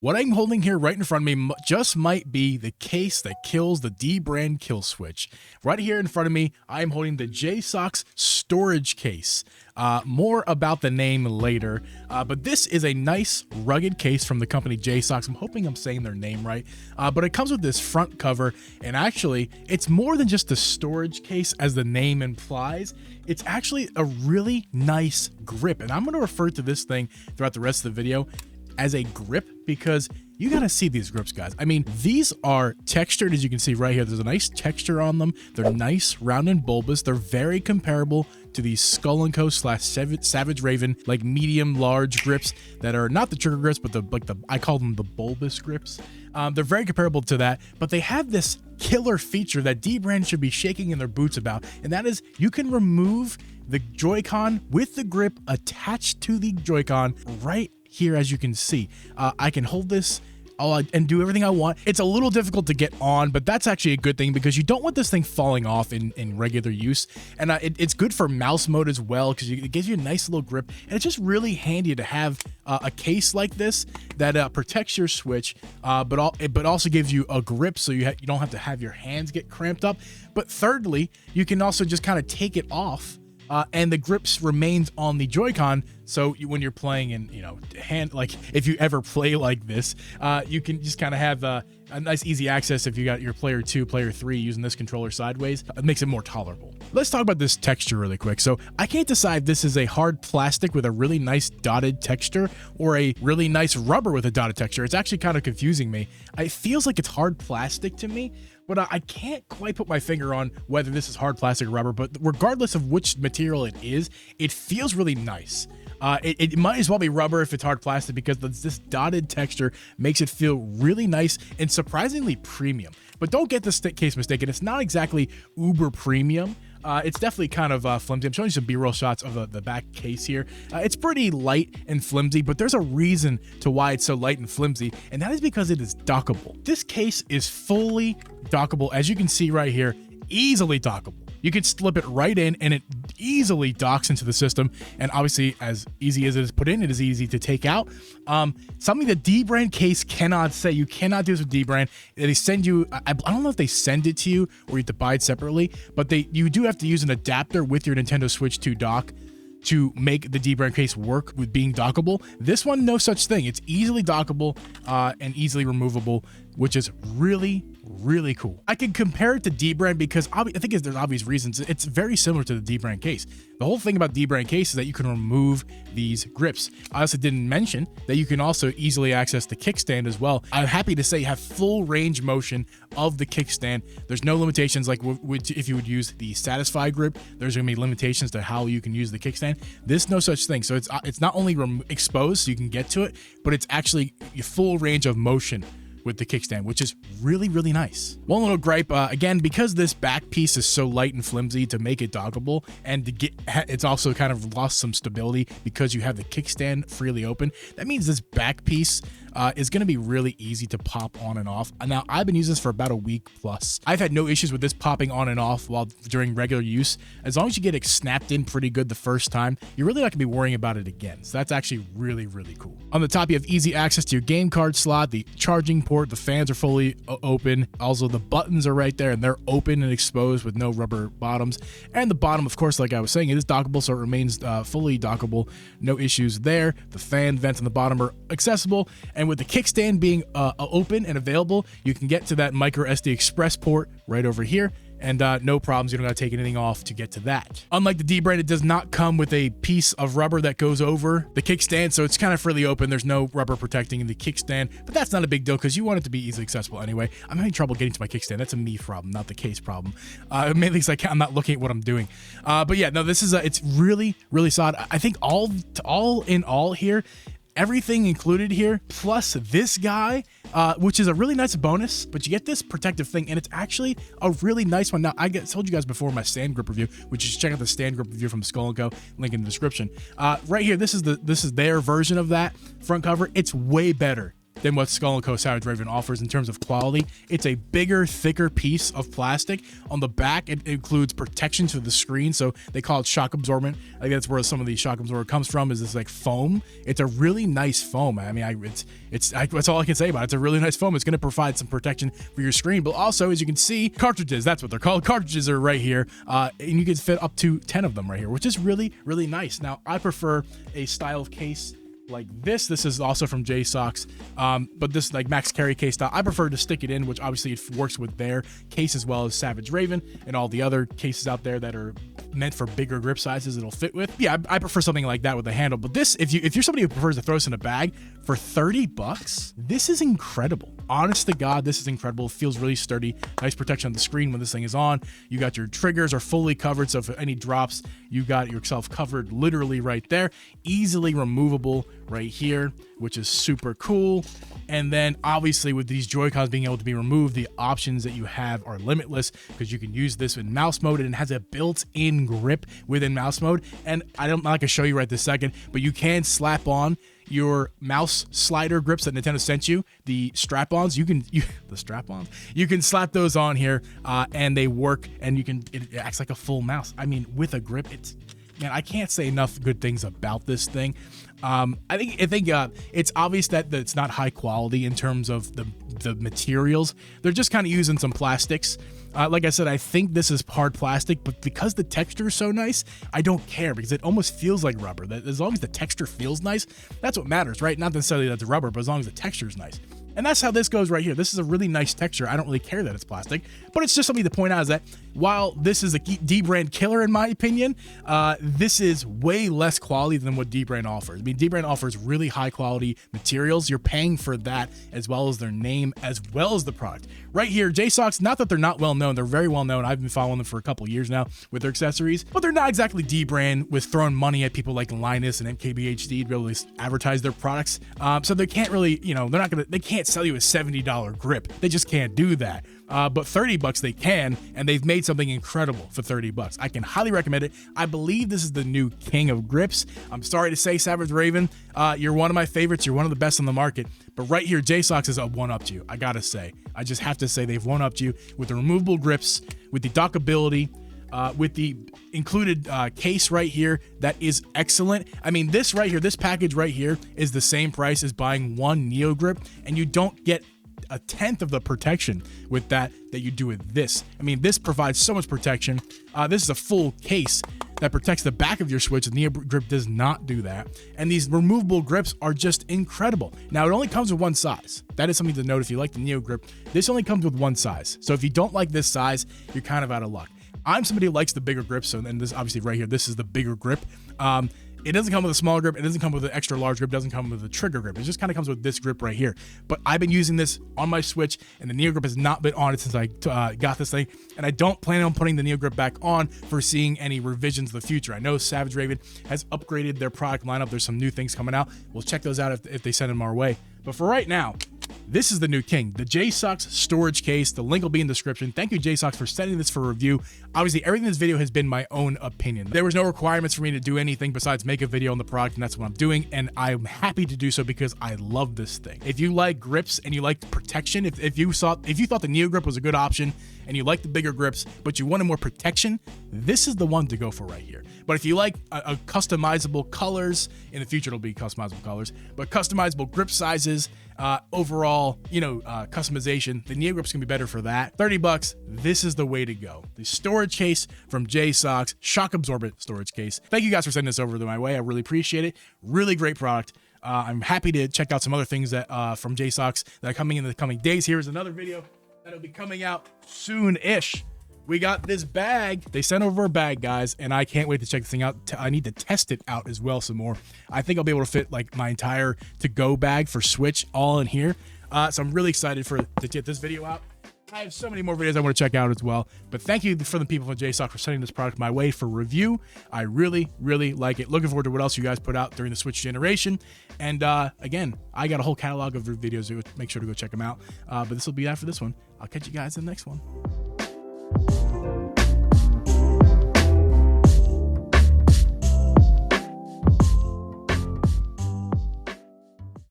What I'm holding here right in front of me just might be the case that kills the dbrand Killswitch. Right here in front of me, I'm holding the JSAUX storage case. More about the name later, but this is a nice rugged case from the company JSAUX. I'm hoping I'm saying their name right, but it comes with this front cover, and actually, it's more than just a storage case as the name implies. It's actually a really nice grip, and I'm going to refer to this thing throughout the rest of the video as a grip because you gotta see these grips, guys. I mean, these are textured, as you can see right here. There's a nice texture on them. They're nice, round and bulbous. They're very comparable to the Skull & Co. / Savage Raven, like medium large grips that are not the trigger grips, but I call them the bulbous grips. They're very comparable to that, but they have this killer feature that dbrand should be shaking in their boots about, and that is you can remove the Joy-Con with the grip attached to the Joy-Con right here. As you can see, I can hold this and do everything I want. It's a little difficult to get on, but that's actually a good thing because you don't want this thing falling off in regular use. And it's good for mouse mode as well because it gives you a nice little grip, and it's just really handy to have a case like this that protects your Switch, but also gives you a grip so you don't have to have your hands get cramped up. But thirdly, you can also just kind of take it off. And the grips remains on the Joy-Con, so when you're playing in, like if you ever play like this, you can just kind of have a nice easy access if you got your player 2, player 3 using this controller sideways. It makes it more tolerable. Let's talk about this texture really quick. So I can't decide if this is a hard plastic with a really nice dotted texture or a really nice rubber with a dotted texture. It's actually kind of confusing me. It feels like it's hard plastic to me, but I can't quite put my finger on whether this is hard plastic or rubber. But regardless of which material it is, it feels really nice. It might as well be rubber if it's hard plastic because this dotted texture makes it feel really nice and surprisingly premium. But don't get this case mistaken. It's not exactly uber premium. It's definitely kind of flimsy. I'm showing you some B-roll shots of the back case here. It's pretty light and flimsy, but there's a reason to why it's so light and flimsy, and that is because it is dockable. This case is fully dockable, as you can see right here, easily dockable. You can slip it right in and it easily docks into the system. And obviously, as easy as it is put in, it is easy to take out. Something that dbrand case cannot say. You cannot do this with dbrand. They send you, I don't know if they send it to you or you have to buy it separately, but you do have to use an adapter with your Nintendo Switch to dock to make the dbrand case work with being dockable. This one, no such thing. It's easily dockable and easily removable, which is really, really cool. I can compare it to dbrand because I think there's obvious reasons. It's very similar to the dbrand case. The whole thing about dbrand case is that you can remove these grips. I also didn't mention that you can also easily access the kickstand as well. I'm happy to say you have full range motion of the kickstand. There's no limitations like if you would use the Satisfy grip. There's going to be limitations to how you can use the kickstand. This no such thing. So it's not only exposed so you can get to it, but it's actually a full range of motion with the kickstand, which is really, really nice. One little gripe, again, because this back piece is so light and flimsy to make it dockable, and it's also kind of lost some stability because you have the kickstand freely open. That means this back piece is going to be really easy to pop on and off. Now, I've been using this for about a week plus. I've had no issues with this popping on and off during regular use. As long as you get it snapped in pretty good the first time, you're really not going to be worrying about it again. So that's actually really, really cool. On the top, you have easy access to your game card slot, the charging port, the fans are fully open. Also, the buttons are right there and they're open and exposed with no rubber bottoms. And the bottom, of course, like I was saying, it is dockable, so it remains fully dockable. No issues there. The fan vents on the bottom are accessible. And with the kickstand being open and available, you can get to that micro SD Express port right over here. And no problems. You don't got to take anything off to get to that. Unlike the dbrand, it does not come with a piece of rubber that goes over the kickstand, so it's kind of freely open. There's no rubber protecting the kickstand, but that's not a big deal because you want it to be easily accessible anyway. I'm having trouble getting to my kickstand. That's a me problem, not the case problem. Mainly because I'm not looking at what I'm doing. But yeah, no, this is it's really, really solid. I think all in all here, everything included here, plus this guy, which is a really nice bonus, but you get this protective thing, and it's actually a really nice one. Now, I told you guys before my stand grip review, which is check out the stand grip review from Skull & Co. Link in the description. Right here, this is their version of that front cover. It's way better than what Skull & Co. Savage Raven offers in terms of quality. It's a bigger, thicker piece of plastic. On the back, it includes protection to the screen, so they call it shock absorbent. I think that's where some of the shock absorber comes from, is this like foam. It's a really nice foam. I mean, that's all I can say about it. It's a really nice foam. It's going to provide some protection for your screen, but also, as you can see, cartridges, that's what they're called. Cartridges are right here, and you can fit up to 10 of them right here, which is really, really nice. Now, I prefer a style of case like this. This is also from JSAUX, but this like max carry case style. I prefer to stick it in, which obviously it works with their case as well as Savage Raven and all the other cases out there that are meant for bigger grip sizes it'll fit with. Yeah, I prefer something like that with a handle. But this, if you're somebody who prefers to throw this in a bag for 30 bucks, this is incredible. Honest to God, this is incredible. It feels really sturdy. Nice protection on the screen when this thing is on. You got your triggers are fully covered, so if any drops, you got yourself covered literally right there. Easily removable right here, which is super cool. And then obviously with these Joy-Cons being able to be removed, the options that you have are limitless, because you can use this in mouse mode, and it has a built-in grip within mouse mode. And I'm not gonna show you right this second, but you can slap on your mouse slider grips that Nintendo sent you, the strap-ons. You can slap those on here, and they work, and it acts like a full mouse. I mean, with a grip, man, I can't say enough good things about this thing. I think it's obvious that it's not high quality in terms of the materials. They're just kind of using some plastics. Like I said, I think this is hard plastic, but because the texture is so nice, I don't care, because it almost feels like rubber. That as long as the texture feels nice, that's what matters, right? Not necessarily that it's rubber, but as long as the texture is nice. And that's how this goes right here. This is a really nice texture. I don't really care that it's plastic, but it's just something to point out, is that while this is a dbrand killer in my opinion, this is way less quality than what dbrand offers. I mean, dbrand offers really high quality materials. You're paying for that, as well as their name, as well as the product. Right here, JSAUX, not that they're not well known, they're very well known. I've been following them for a couple years now with their accessories, but they're not exactly dbrand with throwing money at people like Linus and MKBHD to be able to advertise their products. So they can't really, they can't sell you a $70 grip. They just can't do that. But 30 bucks they can, and they've made something incredible for 30 bucks. I can highly recommend it. I believe this is the new king of grips. I'm sorry to say, Savage Raven, you're one of my favorites. You're one of the best on the market. But right here, JSAUX has one-upped you. I gotta say. I just have to say they've one-upped you with the removable grips, with the dockability, with the included case right here. That is excellent. I mean, this right here, this package right here is the same price as buying one Neo grip, and you don't get a tenth of the protection with that you do with this. I mean, this provides so much protection. This is a full case that protects the back of your Switch. The Neo grip does not do that. And these removable grips are just incredible. Now, it only comes with one size. That is something to note if you like the Neo grip. This only comes with one size. So if you don't like this size, you're kind of out of luck. I'm somebody who likes the bigger grip, so then this obviously right here, this is the bigger grip. It doesn't come with a small grip. It doesn't come with an extra large grip. It doesn't come with a trigger grip. It just kind of comes with this grip right here. But I've been using this on my Switch, and the Neo grip has not been on it since I got this thing. And I don't plan on putting the Neo grip back on for seeing any revisions in the future. I know Savage Raven has upgraded their product lineup. There's some new things coming out. We'll check those out if they send them our way. But for right now, this is the new king, the JSAUX storage case. The link will be in the description. Thank you, JSAUX, for sending this for review. Obviously, everything in this video has been my own opinion. There was no requirements for me to do anything besides make a video on the product, and that's what I'm doing, and I'm happy to do so because I love this thing. If you like grips and you like protection, if you thought the Neo grip was a good option and you like the bigger grips, but you wanted more protection, this is the one to go for right here. But if you like a customizable colors, in the future it'll be customizable colors, but customizable grip sizes, overall, customization, the Neo grip's gonna be better for that. 30 bucks, this is the way to go. The storage case from JSAUX, shock absorbent storage case. Thank you guys for sending this over my way. I really appreciate it. Really great product. I'm happy to check out some other things that from JSAUX that are coming in the coming days. Here's another video that'll be coming out soon-ish. We got this bag. They sent over a bag, guys, and I can't wait to check this thing out. I need to test it out as well some more. I think I'll be able to fit like my entire to-go bag for Switch all in here. So I'm really excited to get this video out. I have so many more videos I want to check out as well. But thank you for the people from JSAUX for sending this product my way for review. I really, really like it. Looking forward to what else you guys put out during the Switch generation. And again, I got a whole catalog of videos, so make sure to go check them out. But this will be that for this one. I'll catch you guys in the next one.